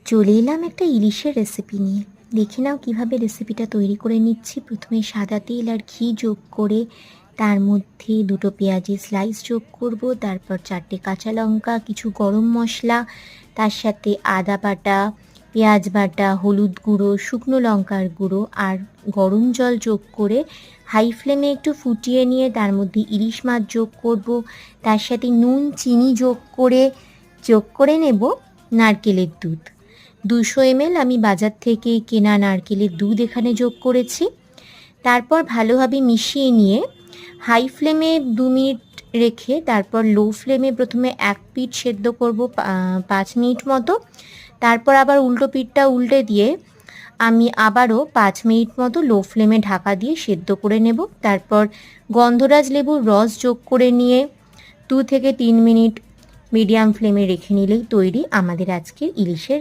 চলে এলাম একটা ইলিশের রেসিপি নিয়ে। দেখে নাও কিভাবে রেসিপিটা তৈরি করে নিচ্ছি। প্রথমে সাদা তেল আর ঘি যোগ করে তার মধ্যে দুটো পেঁয়াজের স্লাইস যোগ করব, তারপর 4টে কাঁচা লঙ্কা, কিছু গরম মশলা, তার সাথে আদা বাটা, পেঁয়াজ বাটা, হলুদ গুঁড়ো, শুকনো লঙ্কার গুঁড়ো আর গরম জল যোগ করে হাই ফ্লেমে একটু ফুটিয়ে নিয়ে তার মধ্যে ইলিশ মাছ যোগ করব। তার সাথে নুন চিনি যোগ করে নেব নারকেলের দুধ। 200 ml আমি বাজার থেকে কেনা নারকেলের দুধ এখানে যোগ করেছি। তারপর ভালোভাবে মিশিয়ে নিয়ে হাই ফ্লেমে 2 মিনিট রেখে তারপর লো ফ্লেমে প্রথমে এক পিঠ সেদ্ধ করব 5 মিনিট মতো। তারপর আবার উল্টো পিঠটা উল্টে দিয়ে আমি আবারও 5 মিনিট মতো লো ফ্লেমে ঢাকা দিয়ে সেদ্ধ করে নেব। তারপর গন্ধরাজ লেবুর রস যোগ করে নিয়ে 2 থেকে 3 মিনিট মিডিয়াম ফ্লেমে রেখে নিলেই তৈরি আমাদের আজকের ইলিশের